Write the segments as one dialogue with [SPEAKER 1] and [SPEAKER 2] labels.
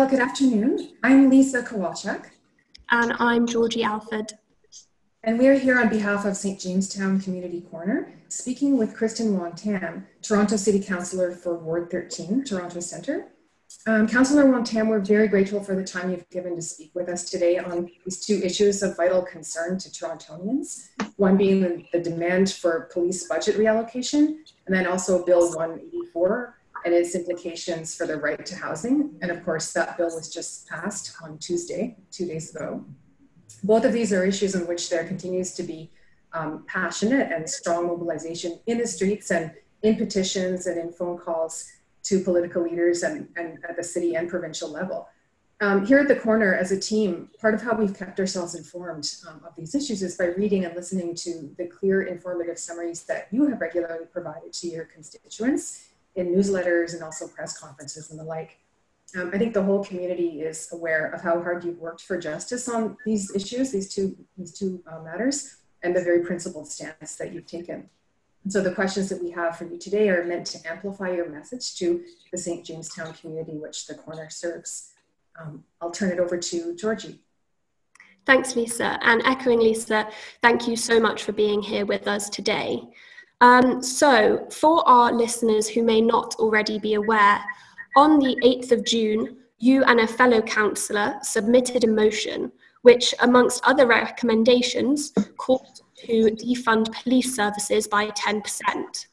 [SPEAKER 1] Well, good afternoon. I'm Lisa Kowalchuk.
[SPEAKER 2] And I'm Georgie Alford.
[SPEAKER 1] And we're here on behalf of St. Jamestown Community Corner, speaking with Kristyn Wong, Toronto City Councillor for Ward 13, Toronto Centre. Councillor Wong, we're very grateful for the time you've given to speak with us today on these two issues of vital concern to Torontonians, one being the demand for police budget reallocation, and then also Bill 184 and its implications for the right to housing. And of course, that bill was just passed on Tuesday, 2 days ago. Both of these are issues in which there continues to be passionate and strong mobilization in the streets and in petitions and in phone calls to political leaders and at the city and provincial level. Here at the corner as a team, part of how we've kept ourselves informed of these issues is by reading and listening to the clear, informative summaries that you have regularly provided to your constituents in newsletters and also press conferences and the like. I think the whole community is aware of how hard you've worked for justice on these issues, these two matters, and the very principled stance that you've taken. And so the questions that we have for you today are meant to amplify your message to the St. Jamestown community, which the corner serves. I'll turn it over to Georgie.
[SPEAKER 2] Thanks, Lisa. And echoing Lisa, thank you so much for being here with us today. So for our listeners who may not already be aware, on the 8th of June, you and a fellow councillor submitted a motion which, amongst other recommendations, called to defund police services by 10%.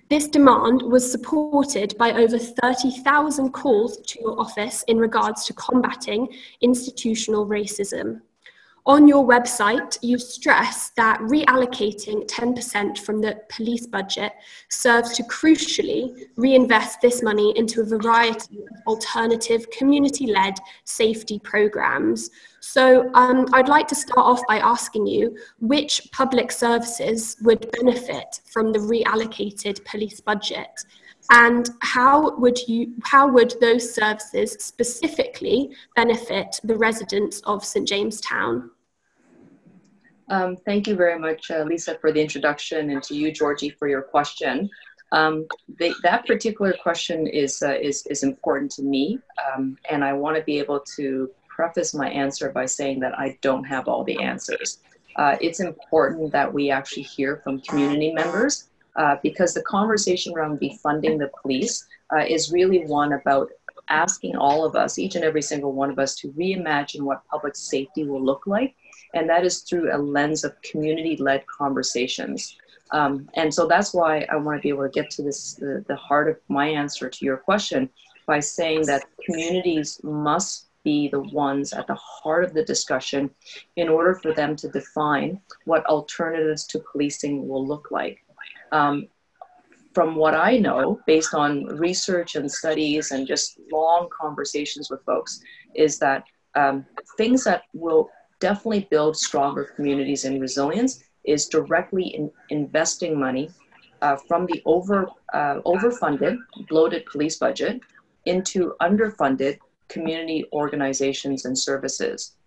[SPEAKER 2] This demand was supported by over 30,000 calls to your office in regards to combating institutional racism. On your website, you stress that reallocating 10% from the police budget serves to crucially reinvest this money into a variety of alternative community-led safety programs. So I'd like to start off by asking you which public services would benefit from the reallocated police budget, and how would those services specifically benefit the residents of St. Jamestown?
[SPEAKER 3] Thank you very much, Lisa, for the introduction, and to you, Georgie, for your question. That particular question is important to me, and I want to be able to preface my answer by saying that I don't have all the answers. It's important that we actually hear from community members, because the conversation around defunding the police is really one about asking all of us, each and every single one of us, to reimagine what public safety will look like, and that is through a lens of community-led conversations. And so that's why I want to be able to get to this, the heart of my answer to your question, by saying that communities must be the ones at the heart of the discussion in order for them to define what alternatives to policing will look like. From what I know, based on research and studies and just long conversations with folks, is that things that will definitely build stronger communities and resilience is directly investing money from the overfunded, bloated police budget into underfunded community organizations and services.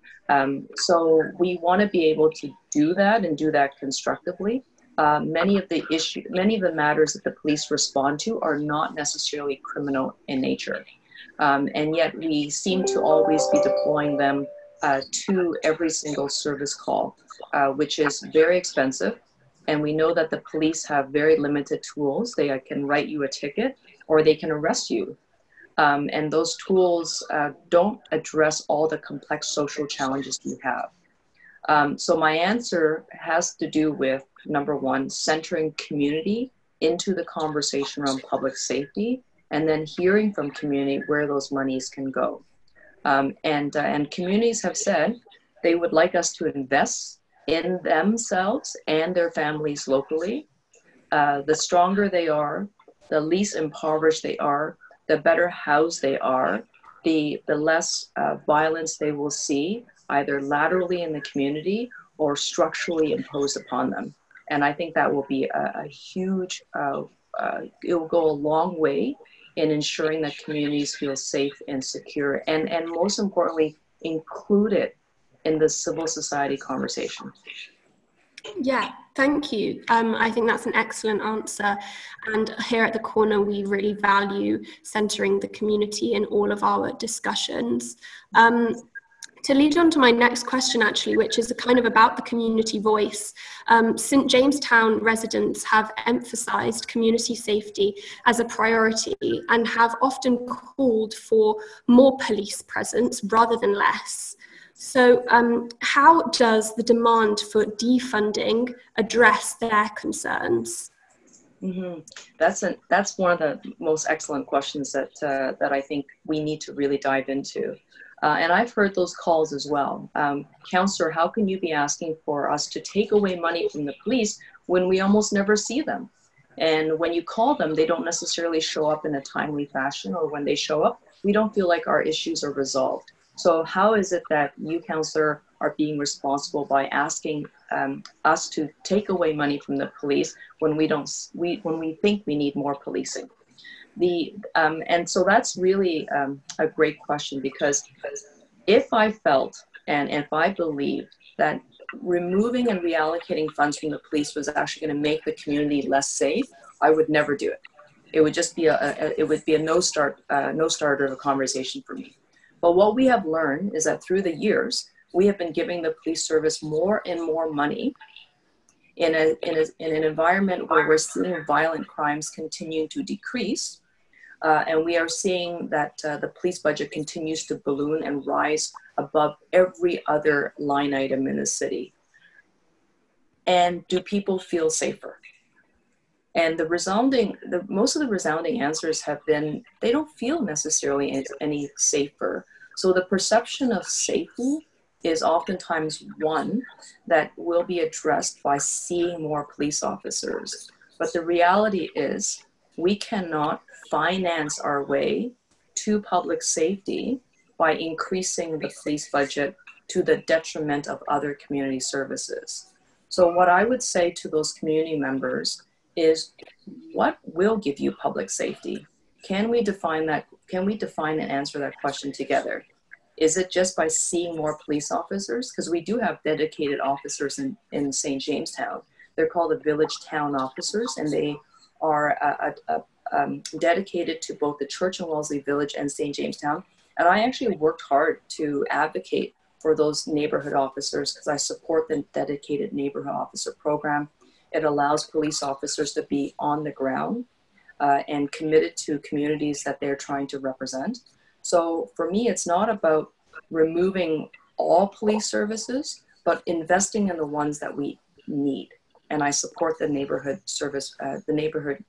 [SPEAKER 3] So we want to be able to do that and do that constructively. Many of the matters that the police respond to are not necessarily criminal in nature. And yet we seem to always be deploying them to every single service call, which is very expensive. And we know that the police have very limited tools. They can write you a ticket or they can arrest you. And those tools don't address all the complex social challenges we have. So my answer has to do with, number one, centering community into the conversation around public safety, and then hearing from community where those monies can go. And communities have said they would like us to invest in themselves and their families locally. The stronger they are, the least impoverished they are, the better housed they are, the less violence they will see, either laterally in the community or structurally imposed upon them. And I think that will be a huge, it will go a long way in ensuring that communities feel safe and secure, and most importantly, included in the civil society conversation.
[SPEAKER 2] Yeah, thank you. I think that's an excellent answer. And here at the corner, we really value centering the community in all of our discussions. To lead on to my next question, actually, which is kind of about the community voice, St. Jamestown residents have emphasised community safety as a priority and have often called for more police presence rather than less. So how does the demand for defunding address their concerns?
[SPEAKER 3] Mm-hmm. That's one of the most excellent questions that I think we need to really dive into. And I've heard those calls as well. Councillor, how can you be asking for us to take away money from the police when we almost never see them? And when you call them, they don't necessarily show up in a timely fashion, or when they show up, we don't feel like our issues are resolved. So how is it that you, Councillor, are being responsible by asking us to take away money from the police when when we think we need more policing? And so that's really a great question, because if I felt and if I believed that removing and reallocating funds from the police was actually going to make the community less safe, I would never do it. It would just be a no starter of a conversation for me. But what we have learned is that through the years, we have been giving the police service more and more money in an environment where we're seeing violent crimes continue to decrease. And we are seeing that the police budget continues to balloon and rise above every other line item in the city. And do people feel safer? And most of the resounding answers have been, they don't feel necessarily any safer. So the perception of safety is oftentimes one that will be addressed by seeing more police officers. But the reality is, we cannot finance our way to public safety by increasing the police budget to the detriment of other community services. So what I would say to those community members is, what will give you public safety? Can we define that? Can we define and answer that question together? Is it just by seeing more police officers? Because we do have dedicated officers in St. Jamestown. They're called the village town officers, and they are dedicated to both the Church and Wellesley Village and St. Jamestown. And I actually worked hard to advocate for those neighborhood officers, because I support the dedicated neighborhood officer program. It allows police officers to be on the ground and committed to communities that they're trying to represent. So for me, it's not about removing all police services, but investing in the ones that we need. And I support the neighborhood service, the neighborhood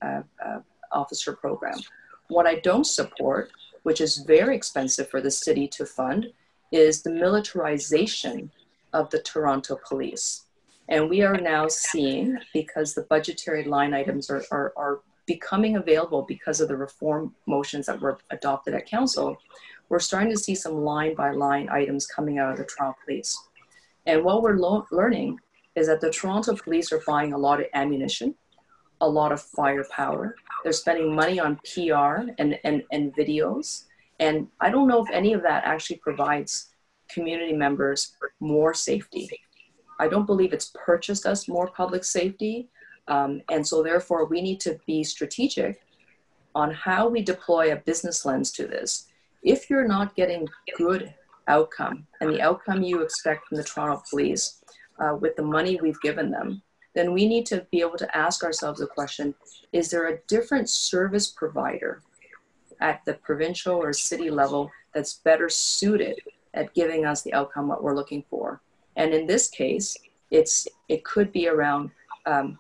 [SPEAKER 3] officer program. What I don't support, which is very expensive for the city to fund, is the militarization of the Toronto police. And we are now seeing, because the budgetary line items are becoming available because of the reform motions that were adopted at council, we're starting to see some line by line items coming out of the Toronto police. And what we're learning is that the Toronto police are buying a lot of ammunition, a lot of firepower. They're spending money on PR and videos. And I don't know if any of that actually provides community members more safety. I don't believe it's purchased us more public safety. And so therefore we need to be strategic on how we deploy a business lens to this. If you're not getting good outcome, and the outcome you expect from the Toronto police with the money we've given them, then we need to be able to ask ourselves the question, is there a different service provider at the provincial or city level that's better suited at giving us the outcome what we're looking for? And in this case, it could be around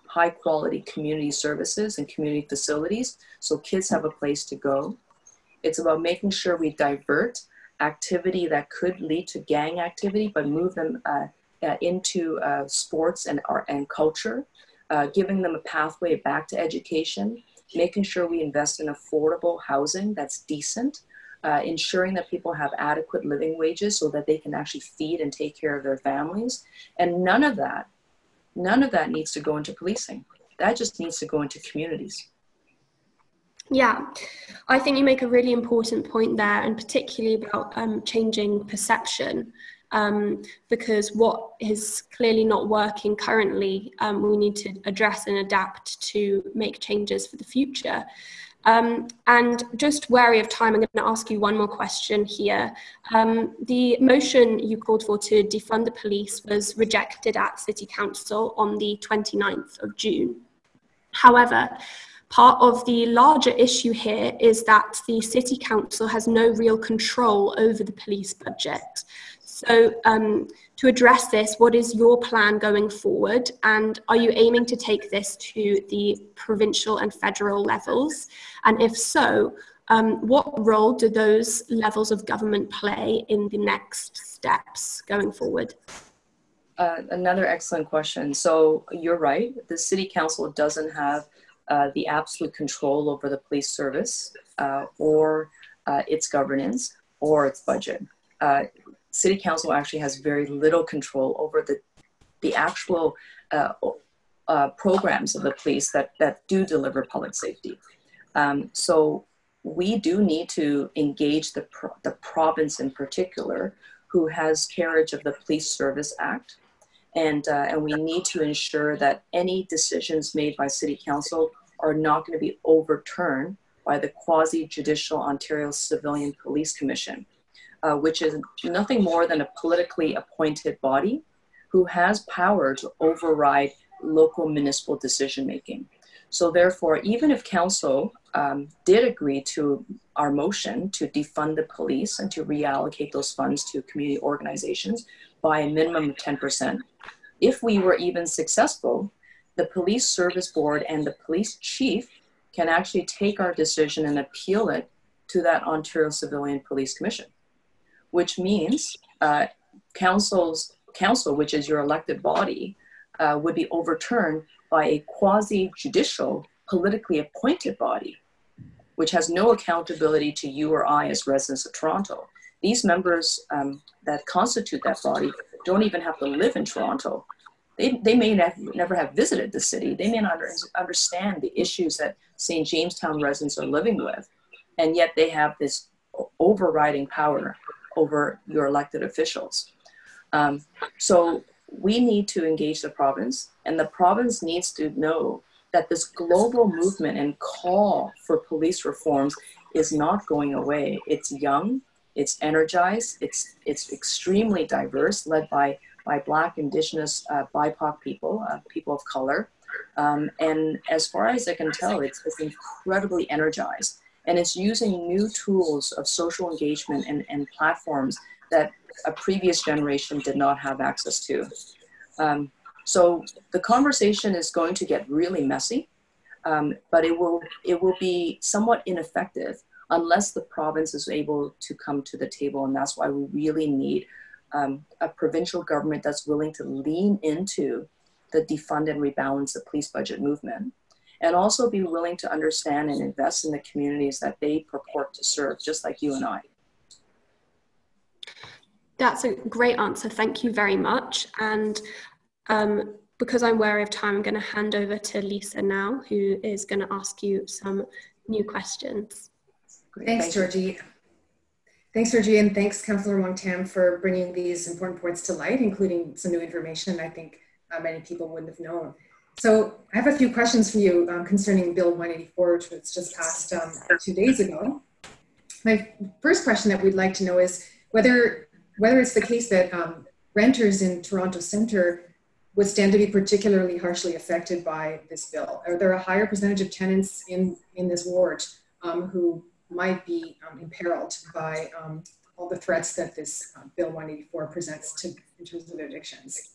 [SPEAKER 3] high quality community services and community facilities, so kids have a place to go. It's about making sure we divert activity that could lead to gang activity, but move them into sports and culture, giving them a pathway back to education, making sure we invest in affordable housing that's decent, ensuring that people have adequate living wages so that they can actually feed and take care of their families. And none of that needs to go into policing. That just needs to go into communities.
[SPEAKER 2] Yeah, I think you make a really important point there, and particularly about changing perception. because what is clearly not working currently, we need to address and adapt to make changes for the future. And just wary of time, I'm going to ask you one more question here. The motion you called for to defund the police was rejected at City Council on the 29th of June. However, part of the larger issue here is that the City Council has no real control over the police budget. So to address this, what is your plan going forward? And are you aiming to take this to the provincial and federal levels? And if so, what role do those levels of government play in the next steps going forward?
[SPEAKER 3] Another excellent question. So you're right, the City Council doesn't have the absolute control over the police service or its governance or its budget. City Council actually has very little control over the actual programs of the police that do deliver public safety. So we do need to engage the province in particular, who has carriage of the Police Service Act. And we need to ensure that any decisions made by City Council are not going to be overturned by the quasi-judicial Ontario Civilian Police Commission, which is nothing more than a politically appointed body who has power to override local municipal decision-making. So therefore, even if Council did agree to our motion to defund the police and to reallocate those funds to community organizations by a minimum of 10%, if we were even successful, the Police Service Board and the police chief can actually take our decision and appeal it to that Ontario Civilian Police Commission, which means council, which is your elected body, would be overturned by a quasi-judicial, politically appointed body, which has no accountability to you or I as residents of Toronto. These members that constitute that body don't even have to live in Toronto. They may never have visited the city. They may not understand the issues that St. Jamestown residents are living with, and yet they have this overriding power over your elected officials. So we need to engage the province, and the province needs to know that this global movement and call for police reforms is not going away. It's young, it's energized, it's extremely diverse, led by Black, Indigenous, BIPOC people, people of color. And as far as I can tell, it's incredibly energized. And it's using new tools of social engagement and platforms that a previous generation did not have access to. So the conversation is going to get really messy, but it will be somewhat ineffective unless the province is able to come to the table. And that's why we really need a provincial government that's willing to lean into the defund and rebalance the police budget movement, and also be willing to understand and invest in the communities that they purport to serve, just like you and I.
[SPEAKER 2] That's a great answer. Thank you very much. And because I'm wary of time, I'm going to hand over to Lisa now, who is going to ask you some new questions.
[SPEAKER 3] Great.
[SPEAKER 1] Thanks, Georgie. Thanks, Georgie, and thanks, Councillor Wong Tam, for bringing these important points to light, including some new information I think many people wouldn't have known. So I have a few questions for you concerning Bill 184, which was just passed 2 days ago. My first question that we'd like to know is whether it's the case that renters in Toronto Centre would stand to be particularly harshly affected by this bill. Are there a higher percentage of tenants in this ward who might be imperiled by all the threats that this Bill 184 presents in terms of evictions?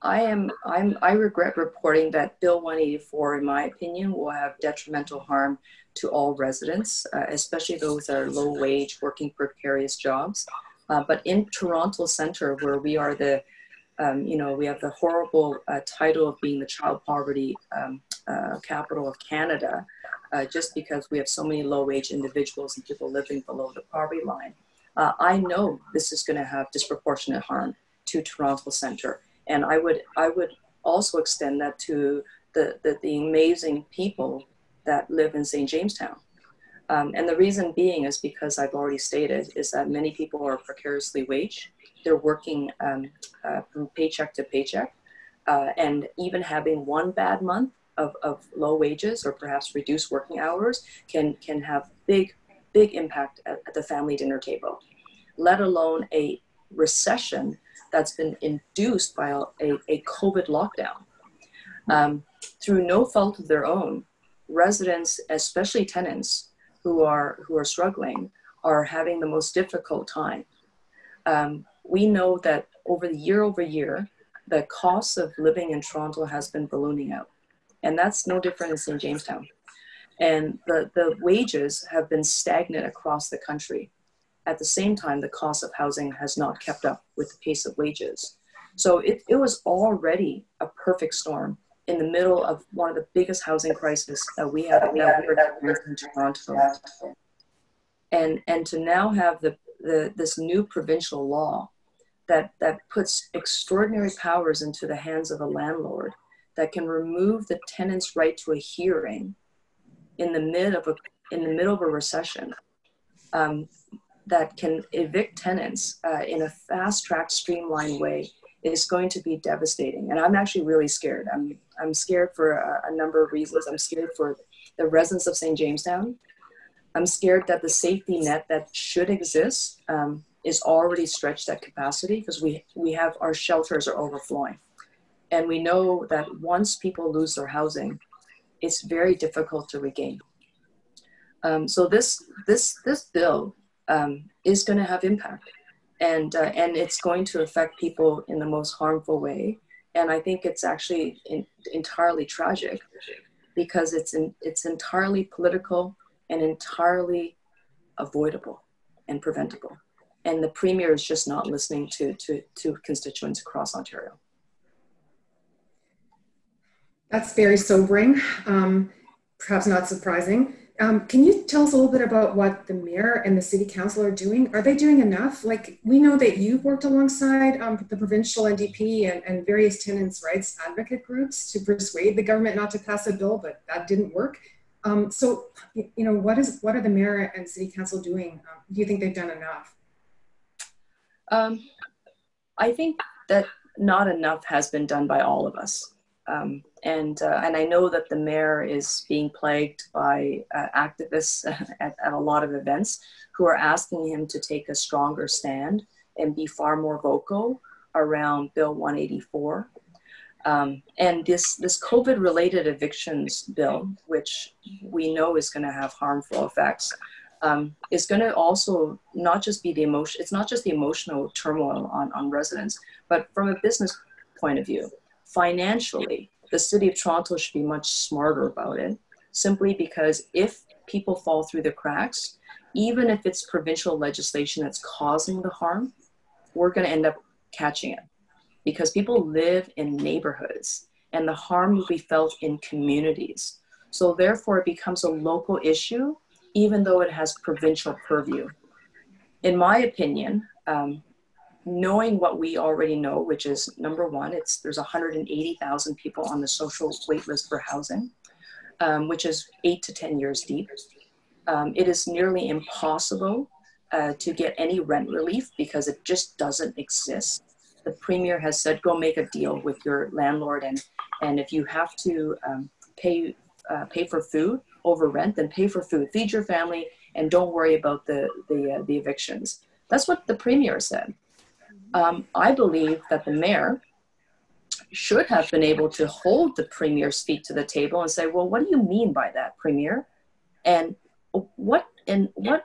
[SPEAKER 3] I regret reporting that Bill 184, in my opinion, will have detrimental harm to all residents, especially those that are low wage, working precarious jobs. But in Toronto Centre, where we are the, we have the horrible title of being the child poverty capital of Canada, just because we have so many low wage individuals and people living below the poverty line. I know this is going to have disproportionate harm to Toronto Centre. And I would also extend that to the amazing people that live in St. Jamestown. And the reason being is because I've already stated is that many people are precariously waged. They're working from paycheck to paycheck, and even having one bad month of low wages or perhaps reduced working hours can have big impact at the family dinner table, let alone a recession that's been induced by a COVID lockdown. Through no fault of their own, residents, especially tenants who are struggling, are having the most difficult time. We know that over year, the cost of living in Toronto has been ballooning out. And that's no different in St. Jamestown. And the wages have been stagnant across the country. At the same time, the cost of housing has not kept up with the pace of wages. So it was already a perfect storm in the middle of one of the biggest housing crises that we have in Toronto. And to now have this new provincial law that puts extraordinary powers into the hands of a landlord that can remove the tenant's right to a hearing in the middle of a recession, that can evict tenants in a fast-tracked, streamlined way, is going to be devastating. And I'm actually really scared. I'm scared for a number of reasons. I'm scared for the residents of St. Jamestown. I'm scared that the safety net that should exist is already stretched at capacity, because we have, our shelters are overflowing. And we know that once people lose their housing, it's very difficult to regain. So this bill is going to have impact, and it's going to affect people in the most harmful way. And I think it's actually entirely tragic, because it's entirely political and entirely avoidable and preventable. And the Premier is just not listening to constituents across Ontario.
[SPEAKER 1] That's very sobering, perhaps not surprising. Can you tell us a little bit about what the mayor and the city council are doing? Are they doing enough? Like, we know that you've worked alongside the provincial NDP and various tenants' rights advocate groups to persuade the government not to pass a bill, but that didn't work. So, what are the mayor and city council doing? Do you think they've done enough?
[SPEAKER 3] I think that not enough has been done by all of us. And I know that the mayor is being plagued by activists at a lot of events who are asking him to take a stronger stand and be far more vocal around Bill 184. And this COVID-related evictions bill, which we know is going to have harmful effects, is going to also not just be it's not just the emotional turmoil on residents, but from a business point of view, financially, the City of Toronto should be much smarter about it, simply because if people fall through the cracks, even if it's provincial legislation that's causing the harm, we're going to end up catching it, because people live in neighborhoods and the harm will be felt in communities. So therefore it becomes a local issue, even though it has provincial purview. In my opinion, knowing what we already know, which is, number one, there's 180,000 people on the social wait list for housing, which is 8 to 10 years deep. It is nearly impossible to get any rent relief because it just doesn't exist. The Premier has said, go make a deal with your landlord, and if you have to pay for food over rent, then pay for food, feed your family, and don't worry about the evictions. That's what the Premier said. I believe that the mayor should have been able to hold the Premier's feet to the table and say, well, what do you mean by that, Premier? And what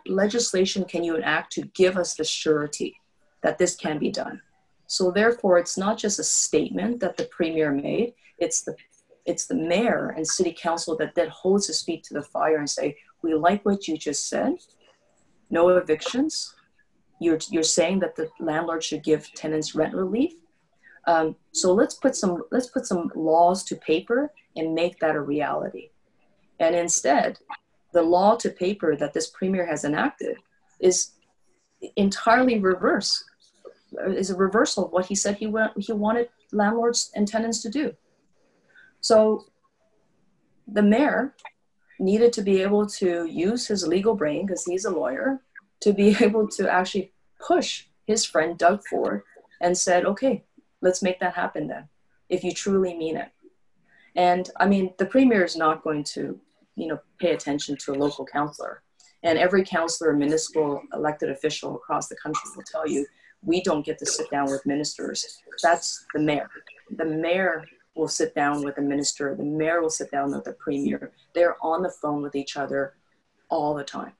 [SPEAKER 3] legislation can you enact to give us the surety that this can be done? So therefore, it's not just a statement that the Premier made, it's the mayor and city council that holds his feet to the fire and say, we like what you just said, no evictions. You're saying that the landlord should give tenants rent relief. So let's put some laws to paper and make that a reality. And instead, the law to paper that this Premier has enacted is entirely reverse. Is a reversal of what he said he wanted landlords and tenants to do. So the mayor needed to be able to use his legal brain, because he's a lawyer, to be able to actually push his friend Doug Ford and said, okay, let's make that happen then, if you truly mean it. And I mean, the premier is not going to, pay attention to a local councillor. And every councillor, municipal elected official across the country will tell you, we don't get to sit down with ministers. That's the mayor. The mayor will sit down with the minister. The mayor will sit down with the premier. They're on the phone with each other all the time.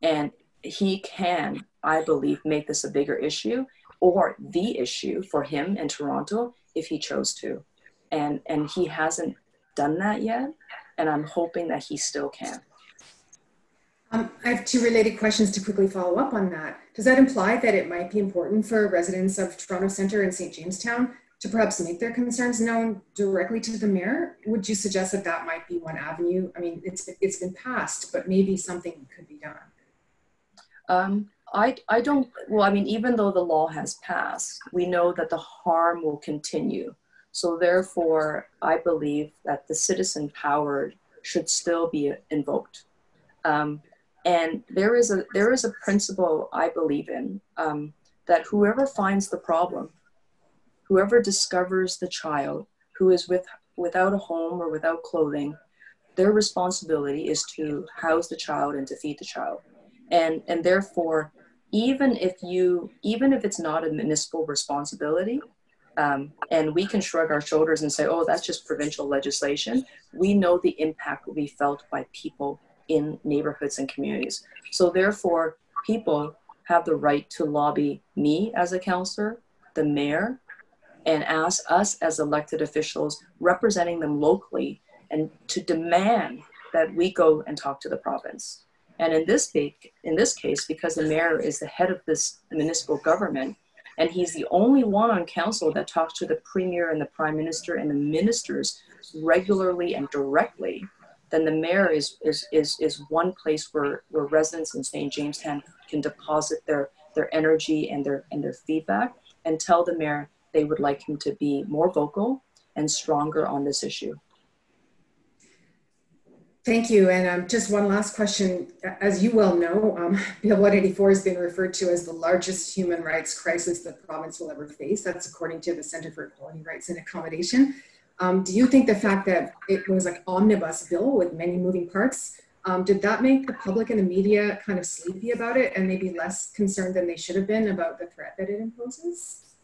[SPEAKER 3] And he can, I believe, make this a bigger issue, or the issue for him in Toronto if he chose to. And he hasn't done that yet. And I'm hoping that he still can.
[SPEAKER 1] I have two related questions to quickly follow up on that. Does that imply that it might be important for residents of Toronto Centre and St. Jamestown to perhaps make their concerns known directly to the mayor? Would you suggest that that might be one avenue? I mean, it's been passed, but maybe something could be done.
[SPEAKER 3] I don't, well, I mean, even though the law has passed, we know that the harm will continue. So therefore, I believe that the citizen power should still be invoked. And there is a principle I believe in, that whoever finds the problem, whoever discovers the child who is without a home or without clothing, their responsibility is to house the child and to feed the child. And therefore, even if it's not a municipal responsibility, and we can shrug our shoulders and say, oh, that's just provincial legislation, we know the impact will be felt by people in neighborhoods and communities. So therefore, people have the right to lobby me as a councillor, the mayor, and ask us as elected officials representing them locally, and to demand that we go and talk to the province. And in this case, because the mayor is the head of this municipal government, and he's the only one on council that talks to the premier and the prime minister and the ministers regularly and directly, then the mayor is one place where residents in St. Jamestown can deposit their energy and their feedback, and tell the mayor they would like him to be more vocal and stronger on this issue.
[SPEAKER 1] Thank you. And just one last question. As you well know, Bill 184 has been referred to as the largest human rights crisis the province will ever face. That's according to the Centre for Equality, Rights and Accommodation. Do you think the fact that it was like omnibus bill with many moving parts, did that make the public and the media kind of sleepy about it and maybe less concerned than they should have been about the threat that it imposes?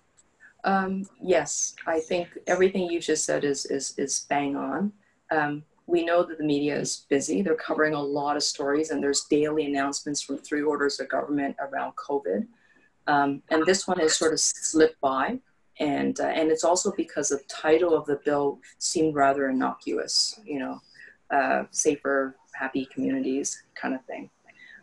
[SPEAKER 3] Yes, I think everything you just said is bang on. We know that the media is busy. They're covering a lot of stories, and there's daily announcements from 3 orders of government around COVID. And this one has sort of slipped by. And it's also because the title of the bill seemed rather innocuous, safer, happy communities kind of thing.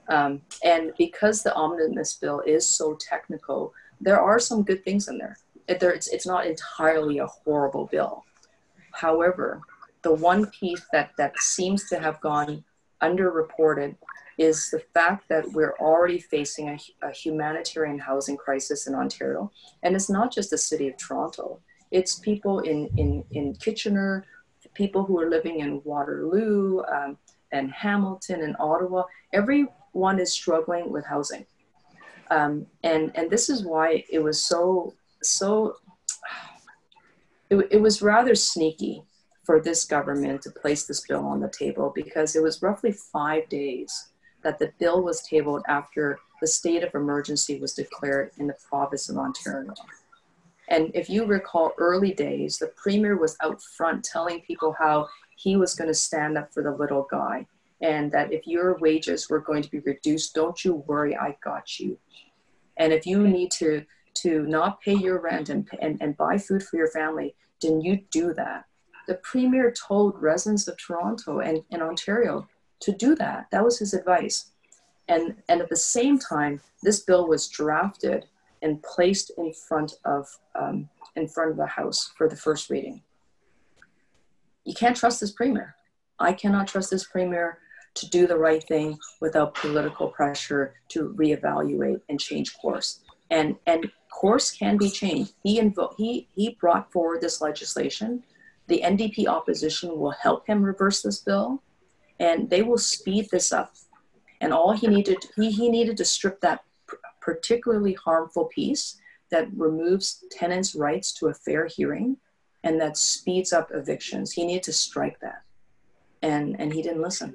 [SPEAKER 3] And because the omnibus bill is so technical, there are some good things in there. It's not entirely a horrible bill. However, the one piece that seems to have gone underreported is the fact that we're already facing a humanitarian housing crisis in Ontario. And it's not just the city of Toronto. It's people in Kitchener, people who are living in Waterloo, and Hamilton and Ottawa. Everyone is struggling with housing. And this is why it was it was rather sneaky for this government to place this bill on the table, because it was roughly 5 days that the bill was tabled after the state of emergency was declared in the province of Ontario. And if you recall early days, the premier was out front telling people how he was going to stand up for the little guy, and that if your wages were going to be reduced, don't you worry, I got you. And if you need to not pay your rent and buy food for your family, then you do that. The premier told residents of Toronto and Ontario to do that. That was his advice. And at the same time, this bill was drafted and placed in front of the House for the first reading. You can't trust this premier. I cannot trust this premier to do the right thing without political pressure to reevaluate and change course. And course can be changed. He brought forward this legislation. The NDP opposition will help him reverse this bill. and they will speed this up. And all he needed to strip that particularly harmful piece that removes tenants' rights to a fair hearing and that speeds up evictions. He needed to strike that, and he didn't listen.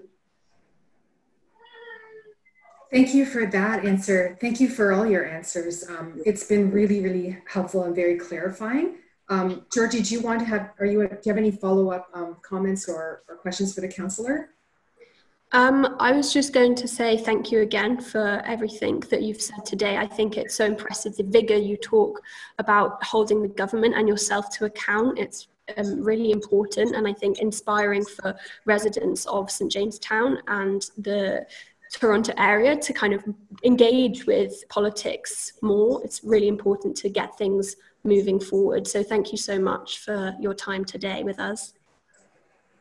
[SPEAKER 1] Thank you for that answer. Thank you for all your answers. It's been really, really helpful and very clarifying. Georgie, do you have any follow-up comments or questions for the councillor?
[SPEAKER 2] I was just going to say thank you again for everything that you've said today. I think it's so impressive, the vigour you talk about holding the government and yourself to account. It's really important, and I think inspiring for residents of St Jamestown and the Toronto area to kind of engage with politics more. It's really important to get things moving forward. So thank you so much for your time today with us.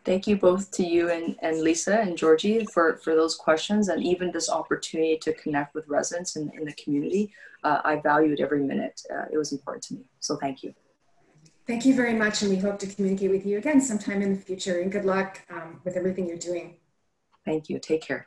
[SPEAKER 3] Thank you both to you and Lisa and Georgie for those questions, and even this opportunity to connect with residents in the community. I valued every minute. It was important to me. So thank you.
[SPEAKER 1] Thank you very much, and we hope to communicate with you again sometime in the future, and good luck with everything you're doing.
[SPEAKER 3] Thank you. Take care.